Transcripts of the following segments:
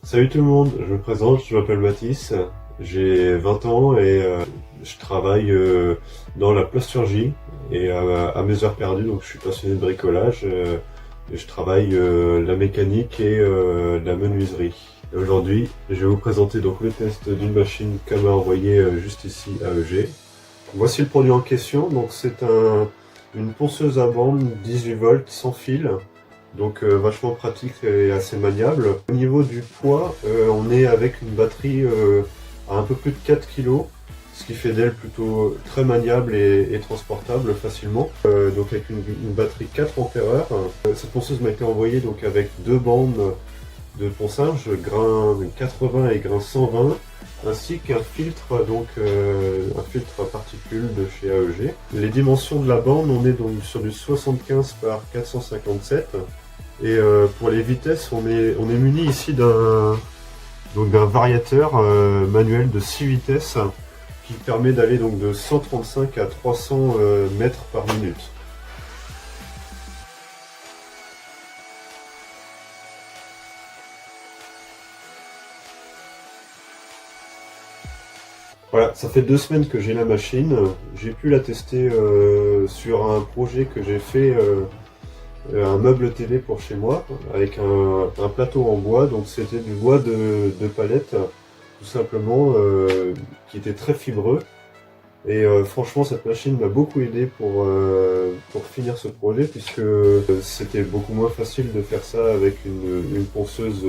Salut tout le monde, je me présente, je m'appelle Mathis, j'ai 20 ans et je travaille dans la plasturgie et à mes heures perdues, donc je suis passionné de bricolage et je travaille la mécanique et la menuiserie. Et aujourd'hui, je vais vous présenter donc le test d'une machine qu'elle m'a envoyée juste ici à EG. Voici le produit en question, donc c'est une ponceuse à bande 18 volts sans fil. Donc vachement pratique et assez maniable. Au niveau du poids, on est avec une batterie à un peu plus de 4 kg, ce qui fait d'elle plutôt très maniable et transportable facilement. Donc avec une batterie 4 ampères. Cette ponceuse m'a été envoyée donc avec deux bandes de ponçage, grain 80 et grain 120, ainsi qu'un filtre, donc un filtre à particules de chez AEG. Les dimensions de la bande, on est donc sur du 75 par 457. Et pour les vitesses, on est muni ici d'un variateur manuel de 6 vitesses qui permet d'aller donc de 135 à 300 mètres par minute. Voilà, ça fait 2 semaines que j'ai la machine. J'ai pu la tester sur un projet que j'ai fait, un meuble télé pour chez moi, avec un plateau en bois. Donc c'était du bois de palette, tout simplement, qui était très fibreux. Et franchement, cette machine m'a beaucoup aidé pour finir ce projet, puisque c'était beaucoup moins facile de faire ça avec une ponceuse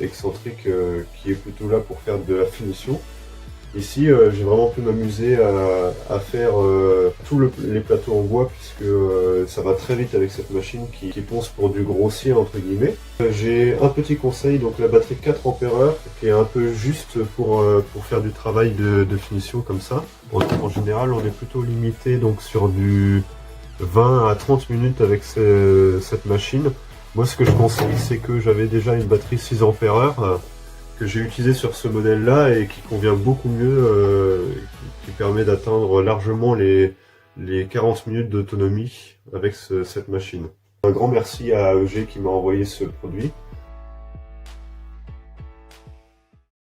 excentrique qui est plutôt là pour faire de la finition. Ici, j'ai vraiment pu m'amuser à faire tous les plateaux en bois, puisque ça va très vite avec cette machine qui ponce pour du grossier entre guillemets. J'ai un petit conseil, donc la batterie 4 ampères qui est un peu juste pour faire du travail de finition comme ça. En général, on est plutôt limité donc sur du 20 à 30 minutes avec cette machine. Moi, ce que je conseille, c'est que j'avais déjà une batterie 6 ampères que j'ai utilisé sur ce modèle là et qui convient beaucoup mieux, qui permet d'atteindre largement les 40 minutes d'autonomie avec cette machine. Un grand merci à EG qui m'a envoyé ce produit.